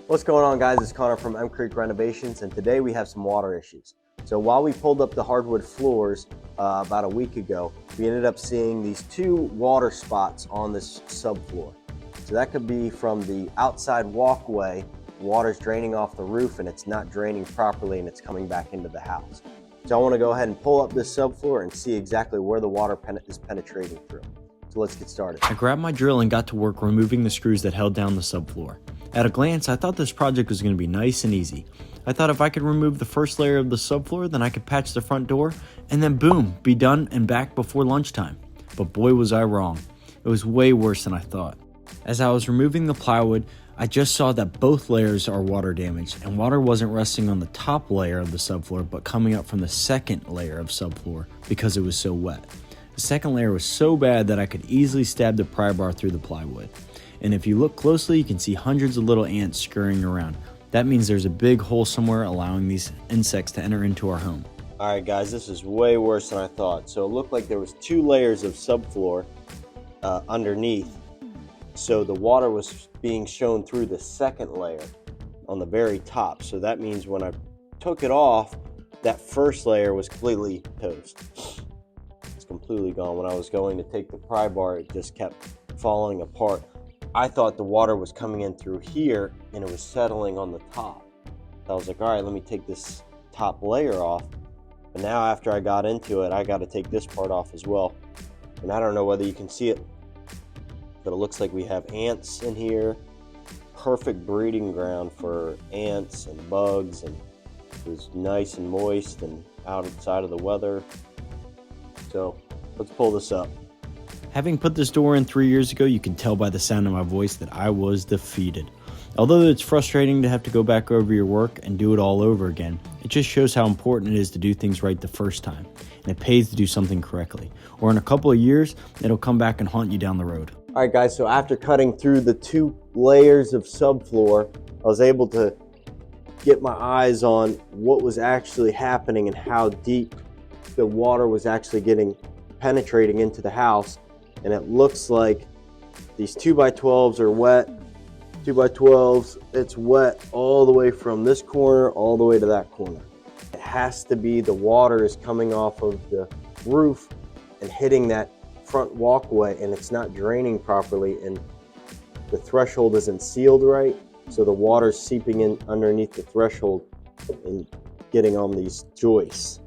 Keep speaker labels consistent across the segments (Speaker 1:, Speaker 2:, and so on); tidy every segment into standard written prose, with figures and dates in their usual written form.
Speaker 1: What's going on, guys? It's Connor from M Creek Renovations, and today we have some water issues. So while we pulled up the hardwood floors about a week ago, we ended up seeing these two water spots on this subfloor. So that could be from the outside walkway, water's draining off the roof and it's not draining properly and it's coming back into the house. So I want to go ahead and pull up this subfloor and see exactly where the water is penetrating through. So let's get started.
Speaker 2: I grabbed my drill and got to work removing the screws that held down the subfloor. At a glance, I thought this project was going to be nice and easy. I thought if I could remove the first layer of the subfloor, then I could patch the front door, and then boom, be done and back before lunchtime. But boy was I wrong. It was way worse than I thought. As I was removing the plywood, I just saw that both layers are water damaged, and water wasn't resting on the top layer of the subfloor, but coming up from the second layer of subfloor because it was so wet. The second layer was so bad that I could easily stab the pry bar through the plywood. And if you look closely, you can see hundreds of little ants scurrying around. That means there's a big hole somewhere allowing these insects to enter into our home.
Speaker 1: All right, guys, this is way worse than I thought. So it looked like there was two layers of subfloor underneath. So the water was being shown through the second layer on the very top. So that means when I took it off, that first layer was completely toast. It's completely gone. When I was going to take the pry bar, it just kept falling apart. I thought the water was coming in through here and it was settling on the top. I was like, all right, let me take this top layer off. But now after I got into it, I got to take this part off as well. And I don't know whether you can see it, but it looks like we have ants in here. Perfect breeding ground for ants and bugs, and it was nice and moist and outside of the weather. So let's pull this up.
Speaker 2: Having put this door in 3 years ago, you can tell by the sound of my voice that I was defeated. Although it's frustrating to have to go back over your work and do it all over again, it just shows how important it is to do things right the first time, and it pays to do something correctly. Or in a couple of years, it'll come back and haunt you down the road.
Speaker 1: All right, guys, so after cutting through the two layers of subfloor, I was able to get my eyes on what was actually happening and how deep the water was actually penetrating into the house. And it looks like these 2x12s are wet. 2x12s, it's wet all the way from this corner all the way to that corner. It has to be the water is coming off of the roof and hitting that front walkway, and it's not draining properly, and the threshold isn't sealed right, so the water's seeping in underneath the threshold and getting on these joists.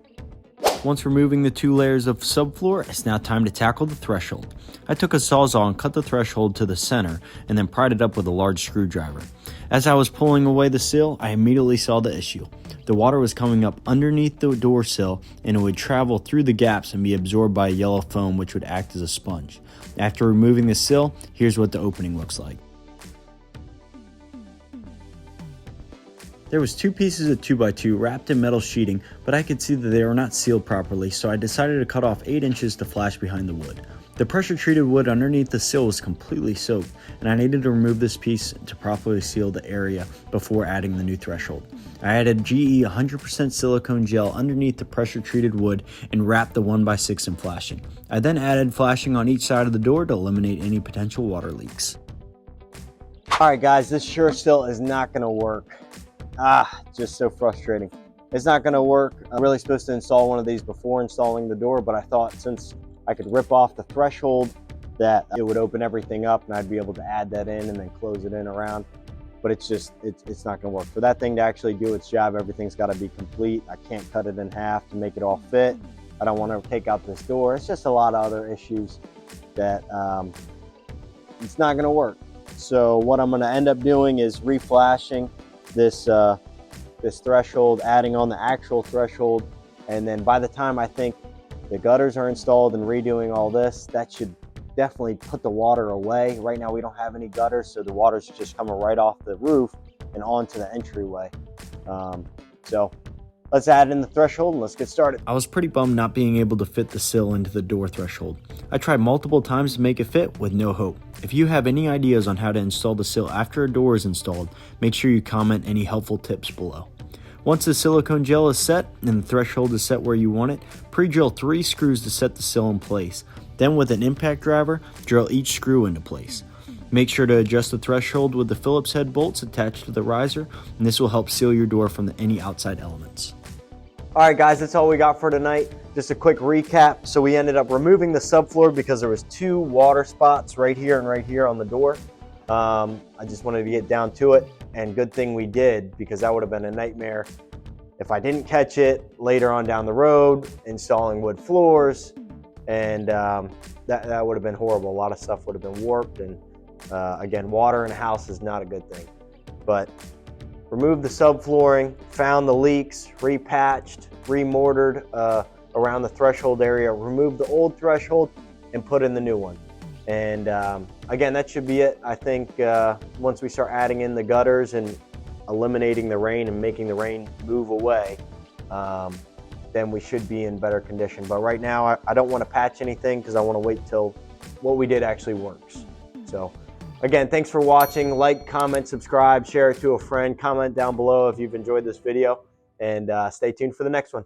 Speaker 2: Once removing the two layers of subfloor, it's now time to tackle the threshold. I took a Sawzall and cut the threshold to the center and then pried it up with a large screwdriver. As I was pulling away the sill, I immediately saw the issue. The water was coming up underneath the door sill, and it would travel through the gaps and be absorbed by a yellow foam which would act as a sponge. After removing the sill, here's what the opening looks like. There was two pieces of 2x2 wrapped in metal sheeting, but I could see that they were not sealed properly, so I decided to cut off 8 inches to flash behind the wood. The pressure treated wood underneath the sill was completely soaked, and I needed to remove this piece to properly seal the area before adding the new threshold. I added GE 100% silicone gel underneath the pressure treated wood and wrapped the 1x6 in flashing. I then added flashing on each side of the door to eliminate any potential water leaks.
Speaker 1: All right, guys, this sure still is not gonna work. Just so frustrating. It's not gonna work. I'm really supposed to install one of these before installing the door, but I thought since I could rip off the threshold that it would open everything up and I'd be able to add that in and then close it in around. But it's not gonna work. For that thing to actually do its job, everything's gotta be complete. I can't cut it in half to make it all fit. I don't wanna take out this door. It's just a lot of other issues that it's not gonna work. So what I'm gonna end up doing is reflashing this threshold, adding on the actual threshold, and then by the time I think the gutters are installed and redoing all this, that should definitely put the water away. Right now we don't have any gutters, so the water's just coming right off the roof and onto the entryway. So let's add in the threshold and let's get started.
Speaker 2: I was pretty bummed not being able to fit the sill into the door threshold. I tried multiple times to make it fit with no hope. If you have any ideas on how to install the sill after a door is installed, make sure you comment any helpful tips below. Once the silicone gel is set and the threshold is set where you want it, pre-drill 3 screws to set the sill in place. Then with an impact driver, drill each screw into place. Make sure to adjust the threshold with the Phillips head bolts attached to the riser, and this will help seal your door from any outside elements.
Speaker 1: All right, guys, that's all we got for tonight. Just a quick recap. So we ended up removing the subfloor because there was 2 water spots right here and right here on the door. I just wanted to get down to it, and good thing we did, because that would have been a nightmare if I didn't catch it later on down the road, installing wood floors, and that would have been horrible. A lot of stuff would have been warped, and again, water in a house is not a good thing. But removed the subflooring, found the leaks, repatched, remortared around the threshold area, removed the old threshold, and put in the new one. And again, that should be it. I think once we start adding in the gutters and eliminating the rain and making the rain move away, then we should be in better condition. But right now, I don't want to patch anything because I want to wait till what we did actually works. So again, thanks for watching. Like, comment, subscribe, share it to a friend. Comment down below if you've enjoyed this video, and stay tuned for the next one.